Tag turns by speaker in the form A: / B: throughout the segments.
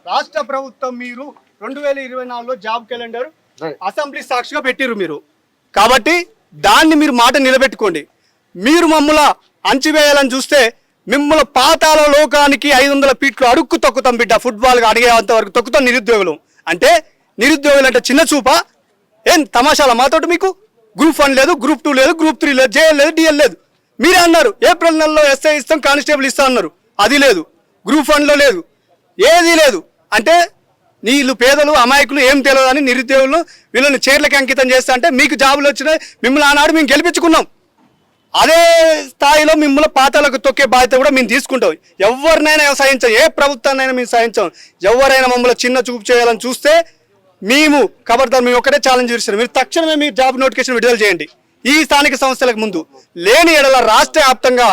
A: రాష్ట్ర ప్రభుత్వం మీరు 2024లో జాబ్ క్యాలెండర్ అసెంబ్లీ సాక్షిగా పెట్టిరు మీరు, కాబట్టి దాన్ని మీరు మాట నిలబెట్టుకోండి. మీరు మమ్మల్ని అంచివేయాలని చూస్తే మిమ్మల్ని పాతాల లోకానికి 500 ఫీట్లు అడుక్కు తొక్కుతాం బిడ్డ. ఫుట్బాల్గా అడిగేంత వరకు తొక్కుతాం నిరుద్యోగులు. అంటే నిరుద్యోగులు అంటే చిన్న చూపా? ఏం తమాషాల మాతోటి? మీకు గ్రూప్ 1 లేదు, గ్రూప్ 2 లేదు, గ్రూప్ 3 లేదు, జేఎల్ లేదు, డిఎల్ లేదు. మీరే అన్నారు ఏప్రిల్ నెలలో ఎస్ఐ ఇస్తాం, కానిస్టేబుల్ ఇస్తాం అన్నారు. అది లేదు, గ్రూప్ 1లో లేదు, ఏదీ లేదు. అంటే వీళ్ళు పేదలు అమాయకులు ఏం తెలియదు అని నిరుద్యోగులు వీళ్ళని చైర్లకి అంకితం చేస్తా అంటే మీకు జాబులు వచ్చినాయి. మిమ్మల్ని ఆనాడు మేము గెలిపించుకున్నాం. అదే స్థాయిలో మిమ్మల్ని పాతాలకు తొక్కే బాధ్యత కూడా మేము తీసుకుంటాం. ఎవరినైనా సహించాం, ఏ ప్రభుత్వాన్నైనా మేము సహించాం. ఎవరైనా మమ్మల్ని చిన్న చూపు చేయాలని చూస్తే మేము ఖబర్దార్, మేము ఒకటే ఛాలెంజ్ చేస్తున్నాం. మీరు తక్షణమే మీరు జాబ్ నోటిఫికేషన్ విడుదల చేయండి. ఈ స్థానిక సంస్థలకు ముందు లేని ఎడల రాష్ట్ర వ్యాప్తంగా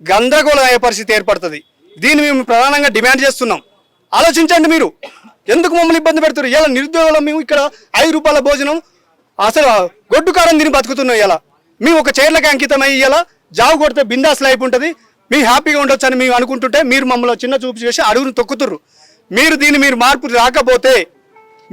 A: గందరగోళం అయ్యే పరిస్థితి ఏర్పడుతుంది. దీన్ని మేము ప్రధానంగా డిమాండ్ చేస్తున్నాం. ఆలోచించండి. మీరు ఎందుకు మమ్మల్ని ఇబ్బంది పెడుతున్నారు? ఇలా నిరుద్యోగులు మేము ఇక్కడ 5 రూపాయల భోజనం అసలు గొడ్డు కారం తిని బతుకుతున్నాం. ఇలా మేము ఒక చైర్లకి అంకితమై ఇలా జాబ్ కొడితే బిందాస్ లైఫ్ ఉంటుంది, మేము హ్యాపీగా ఉండొచ్చు అని మేము అనుకుంటుంటే మీరు మమ్మల్ని చిన్న చూపు చేసి అడుగును తొక్కుతుర్రు. మీరు మార్పు రాకపోతే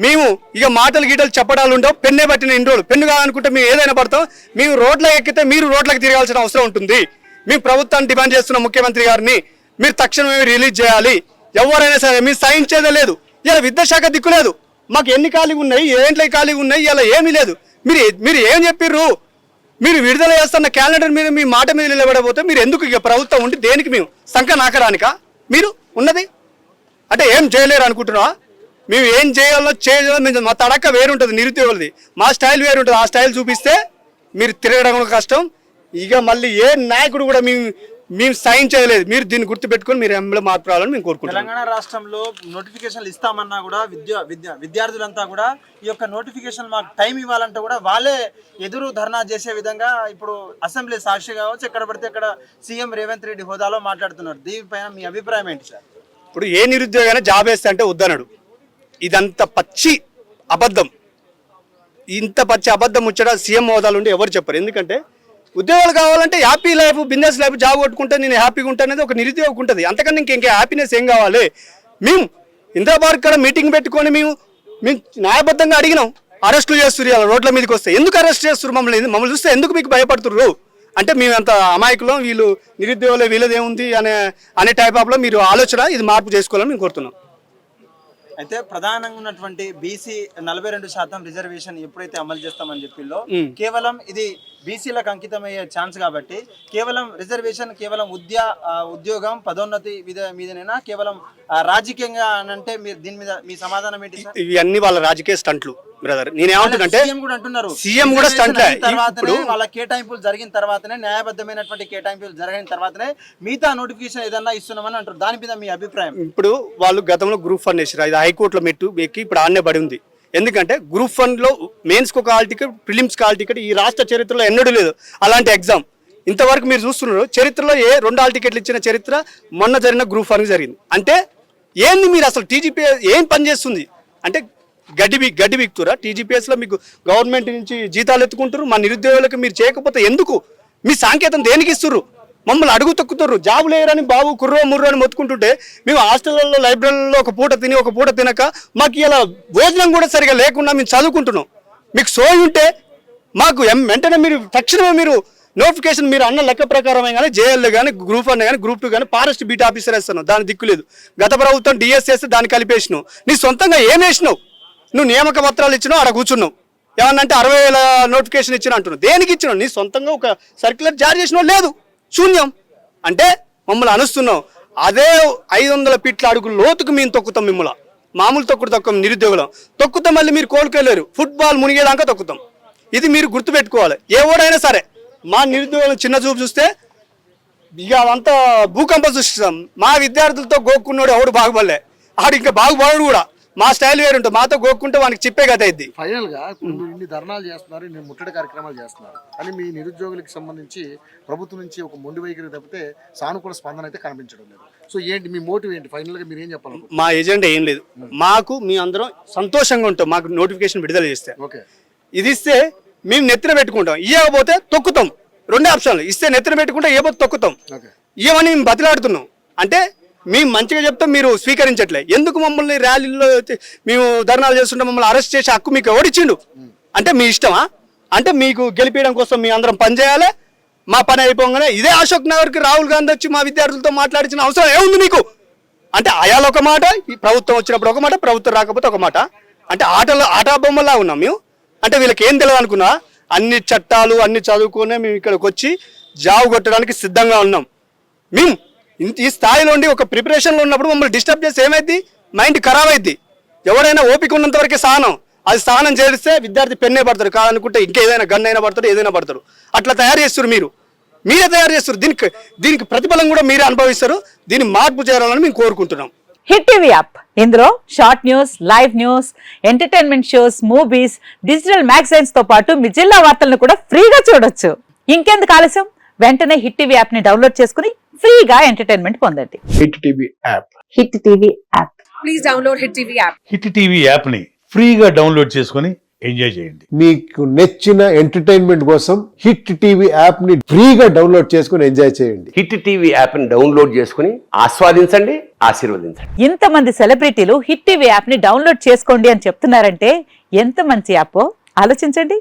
A: మేము ఇక మాటలు గీటలు చెప్పడాలు ఉండవు. పెన్నే పట్టిన ఇన్ని రోజులు పెన్ను కావాలనుకుంటే మేము ఏదైనా పడతాం. మేము రోడ్లకు ఎక్కితే మీరు రోడ్లకు తిరగాల్సిన అవసరం ఉంటుంది. మేము ప్రభుత్వాన్ని డిమాండ్ చేస్తున్నాం, ముఖ్యమంత్రి గారిని మీరు తక్షణమే రిలీజ్ చేయాలి. ఎవరైనా సరే మీరు సహించేదే లేదు. ఇలా విద్యాశాఖ దిక్కు లేదు. మాకు ఎన్ని ఖాళీగా ఉన్నాయి, ఏంట్లో ఖాళీగా ఉన్నాయి, ఇలా ఏమీ లేదు. మీరు ఏం చెప్పిర్రు? మీరు విడుదల చేస్తున్న క్యాలెండర్ మీద మీ మాట మీద నిలబడబోతే మీరు ఎందుకు ఇక ప్రభుత్వం ఉంటే దేనికి? మేము సంఖ నాకడానికా మీరు ఉన్నది? అంటే ఏం చేయలేరు అనుకుంటున్నావా? మేము ఏం చేయాలో చేయాలో మా తడక్క వేరుంటుంది, నిరుద్యోగులది మా స్టైల్ వేరుంటుంది. ఆ స్టైల్ చూపిస్తే మీరు తిరగడం కష్టం. ఇక మళ్ళీ ఏ నాయకుడు కూడా మేము సైన్ చేయలేదు. మీరు దీన్ని గుర్తుపెట్టుకొని మీరు ఎంబలో మార్పు రావాలని మేము కోరుకుంటున్నాం.
B: తెలంగాణ రాష్ట్రంలో నోటిఫికేషన్లు ఇస్తామన్నా కూడా విద్యార్థులంతా కూడా ఈ యొక్క నోటిఫికేషన్ మాకు టైం ఇవ్వాలంటే కూడా వాళ్ళే ఎదురు ధర్నా చేసే విధంగా ఇప్పుడు అసెంబ్లీ సాక్షి కావచ్చు, ఎక్కడ పడితే అక్కడ సీఎం రేవంత్ రెడ్డి హోదాలో మాట్లాడుతున్నారు. దీనిపైన మీ అభిప్రాయం ఏంటి సార్?
A: ఇప్పుడు ఏ నిరుద్యోగైనా జాబ్ వేస్తే అంటే వద్దనడు. ఇదంతా పచ్చి అబద్ధం. ఇంత పచ్చి అబద్ధం ముచ్చట సీఎం హోదాలు ఉండి ఎవరు చెప్పరు. ఎందుకంటే ఉద్యోగాలు కావాలంటే happy life, business life, job కొట్టుకుంటే నేను హ్యాపీగా ఉంటాను అనేది ఒక నిరుద్యోగం ఉంటుంది. అంతకన్నా ఇంకా హ్యాపీనెస్ ఏం కావాలి? మేము ఇంద్రబార్ కూడా మీటింగ్ పెట్టుకొని మేము న్యాయబద్ధంగా అడిగినాం. అరెస్టులు చేస్తున్నారు ఇలా రోడ్ల మీదకి వస్తే. ఎందుకు అరెస్ట్ చేస్తున్నారు? మమ్మల్ని చూస్తే ఎందుకు మీకు భయపడుతున్నారు? అంటే మేము అంత అమాయకులం, వీళ్ళు నిరుద్యోగులు వీళ్ళదేముంది అనే టైప్ ఆఫ్లో మీరు ఆలోచన ఇది మార్పు చేసుకోవాలని మేము కోరుతున్నాం.
B: అయితే ప్రధానంగా ఉన్నటువంటి బీసీ 42% రిజర్వేషన్ ఎప్పుడైతే అమలు చేస్తామని చెప్పిల్లో కేవలం ఇది బీసీలకు అంకితమయ్యే ఛాన్స్ కాబట్టి కేవలం రిజర్వేషన్ కేవలం ఉద్యోగం పదోన్నతి మీదనైనా కేవలం రాజకీయంగా అంటే మీరు దీని మీద మీ సమాధానం ఏంటి?
A: ఇవన్నీ వాళ్ళ రాజకీయ స్టంట్లు బ్రదర్. నేనేమంటున్నా సీఎం కూడా స్టంట్
B: వాళ్ళ కేటాయింపులు జరిగిన తర్వాతనే న్యాయబద్ధమైనటువంటి కేటాయింపులు జరిగిన తర్వాతనే మిగతా నోటిఫికేషన్ ఏదన్నా ఇస్తున్నామని అంటారు. దాని మీద మీ అభిప్రాయం?
A: ఇప్పుడు వాళ్ళు గతంలో గ్రూప్ 1 వేసారు, అది హైకోర్టులో ఎక్కి ఇప్పుడు ఆడనే పడి ఉంది. ఎందుకంటే గ్రూప్ 1లో మెయిన్స్కి ఒక హాల్ టికెట్, ప్రిలిమ్స్కి హాల్ టికెట్ ఈ రాష్ట్ర చరిత్రలో ఎన్నడూ లేదు అలాంటి ఎగ్జామ్. ఇంతవరకు మీరు చూస్తున్నారు చరిత్రలో 2 హాల్ టికెట్లు ఇచ్చిన చరిత్ర మొన్న జరిగిన గ్రూప్ 1కి జరిగింది. అంటే ఏంది మీరు అసలు టీజీపీఎస్ ఏం పని చేస్తుంది? అంటే గడ్డి బిక్తురా? టీజీపీఎస్లో మీకు గవర్నమెంట్ నుంచి జీతాలు ఎత్తుకుంటారు, మా నిరుద్యోగులకు మీరు చేయకపోతే ఎందుకు? మీ సాంకేతం దేనికి ఇస్తుర్రు? మమ్మల్ని అడుగు తొక్కుతుర్రు. జాబు లేరని బాబు కుర్రో ముర్రో అని మొత్తుకుంటుంటే మేము హాస్టల్లో లైబ్రరీలో ఒక పూట తిని ఒక పూట తినక మాకు ఇలా భోజనం కూడా సరిగా లేకుండా మేము చదువుకుంటున్నాం. మీకు సోయి ఉంటే మాకు వెంటనే మీరు తక్షణమే మీరు నోటిఫికేషన్ మీరు అన్న లెక్క ప్రకారమే కానీ జేఎల్ కానీ గ్రూప్ 1 కానీ గ్రూప్ 2 కానీ ఫారెస్ట్ బీట్ ఆఫీసర్ వేస్తాను, దాని దిక్కులేదు. గత ప్రభుత్వం డిఎస్ వేస్తే దాన్ని కలిపేసినావు. నీ సొంతంగా ఏం వేసినావు? నువ్వు నియామక పత్రాలు ఇచ్చినావు, అక్కడ కూర్చున్నావు. ఏమన్నంటే 60,000 నోటిఫికేషన్ ఇచ్చిన అంటున్నావు. దేనికి ఇచ్చినావు? నీ సొంతంగా ఒక సర్క్యులర్ జారీ చేసినావు లేదు, శూన్యం. అంటే మమ్మల్ని అనుస్తున్నావు. అదే 500 ఫీట్ల అడుగు లోతుకు మేము తొక్కుతాం. మిమ్మల్ని మామూలు తొక్కం నిరుద్యోగులం తొక్కుతాం. మళ్ళీ మీరు కోలుకోలేరు. ఫుట్బాల్ మునిగేదాకా తొక్కుతాం. ఇది మీరు గుర్తుపెట్టుకోవాలి. ఎవడైనా సరే మా నిరుద్యోగులను చిన్న చూపు చూస్తే ఇక అదంతా భూకంపం సృష్టిస్తాం. మా విద్యార్థులతో గోక్కున్నాడు ఎవడు బాగుపడలే, ఆడు ఇంకా బాగుపడడు కూడా. మా స్టైల్ వేరు ఉంటుంది, మాతో గోక్కుంటే వానికి చెప్పే కథ అయింది.
C: ఫైనల్ గా ఇన్ని ధర్నాలు చేస్తున్నారు, ఇన్ని ముట్టడి కార్యక్రమాలు చేస్తున్నారు అని మీ నిరుద్యోగులకు సంబంధించి ప్రభుత్వం నుంచి ఒక మొండి వైఖరి తప్పితే సానుకూల స్పందన అయితే కనిపించడం లేదు. సో ఏంటి మీ మోటివ్ ఏంటి? ఫైనల్ గా మీరు ఏం చెప్పాలి?
A: మా ఎజెండా ఏం లేదు. మాకు మీ అందరం సంతోషంగా ఉంటాం. మాకు నోటిఫికేషన్ విడుదల చేస్తే
C: ఓకే,
A: ఇది ఇస్తే మేము నెత్తిన పెట్టుకుంటాం, ఇవ్వకపోతే తొక్కుతాం. 2 ఆప్షన్లు. ఇస్తే నెత్తిన పెట్టుకుంటే ఇవ్వకపోతే తొక్కుతాం. ఇవ్వమని మేము బతిలాడుతున్నాం. అంటే మేము మంచిగా చెప్తాం, మీరు స్వీకరించట్లే. ఎందుకు మమ్మల్ని ర్యాలీల్లో మేము ధర్నాలు చేస్తుంటే మమ్మల్ని అరెస్ట్ చేసే హక్కు మీకు ఎవడిచ్చిండు? అంటే మీ ఇష్టమా? అంటే మీకు గెలిపించడం కోసం మీ అందరం పనిచేయాలి. మా పని అయిపోగానే ఇదే అశోక్ నగర్కి రాహుల్ గాంధీ వచ్చి మా విద్యార్థులతో మాట్లాడించిన అవసరం ఏముంది మీకు? అంటే ఆయాలు ఒక మాట, ఈ ప్రభుత్వం వచ్చినప్పుడు ఒక మాట, ప్రభుత్వం రాకపోతే ఒక మాట. అంటే ఆట బొమ్మలా ఉన్నాం మేము. అంటే వీళ్ళకి ఏం తెలియదు అనుకున్నా, అన్ని చట్టాలు అన్ని చదువుకునే మేము ఇక్కడికి వచ్చి జాబ్ కొట్టడానికి సిద్ధంగా ఉన్నాం. మేము ఈ స్థాయిలో ఉండి ఒక ప్రిపరేషన్లో ఉన్నప్పుడు మమ్మల్ని డిస్టర్బ్ చేస్తే ఏమైంది? మైండ్ ఖరాబ్ అయింది. ఎవరైనా ఓపిక ఉన్నంత వరకే సహనం. అది స్నానం చేస్తే విద్యార్థి పెన్నే పడతారు, కాదనుకుంటే ఇంకేదైనా గన్ అయినా పడతారు, ఏదైనా పడతారు. అట్లా తయారు చేస్తారు, మీరే తయారు చేస్తారు. దీనికి ప్రతిఫలం కూడా మీరే అనుభవిస్తారు. దీన్ని మార్పు చేయాలని మేము కోరుకుంటున్నాం.
D: హిట్ టీవీ యాప్, ఇందులో short news, live news, entertainment shows, movies, digital magazines తో పాటు మీ జిల్లా వార్తలను కూడా ఫ్రీగా చూడొచ్చు. ఇంకెందుకు ఆలస్యం? వెంటనే హిట్ టీవీ యాప్ ని డౌన్లోడ్ చేసుకుని ఫ్రీగా ఎంటర్టైన్మెంట్ పొందండి.
E: Hit TV app.
D: Hit TV app.
F: Please download Hit TV app.
G: Hit TV యాప్ని ఫ్రీగా డౌన్లోడ్ చేసుకొని ఎంజాయ్ చేయండి.
E: మీకు నచ్చిన ఎంటర్టైన్మెంట్ కోసం హిట్ టీవీ యాప్ ని ఫ్రీగా డౌన్లోడ్ చేసుకుని ఎంజాయ్ చేయండి.
H: హిట్ టీవీ యాప్ని డౌన్లోడ్ చేసుకుని ఆస్వాదించండి, ఆశీర్వదించండి.
D: ఇంతమంది సెలబ్రిటీలు హిట్ టీవీ యాప్ ని డౌన్లోడ్ చేసుకోండి అని చెప్తున్నారంటే ఎంత మంచి యాప్ ఆలోచించండి.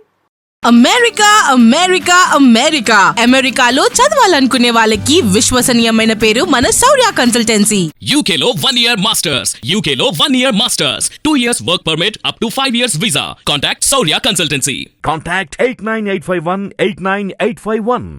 F: అమెరికా అమెరికా అమెరికా అమెరికాలో చదవాలనుకునే వాళ్ళకి విశ్వసనీయమైన పేరు మన శౌర్య consultancy.
I: UK Law 1 Year Masters. UK Law 1 Year Masters. 2 years work permit up to 5 years visa. Contact Saurya Consultancy.
J: Contact 89851 89851.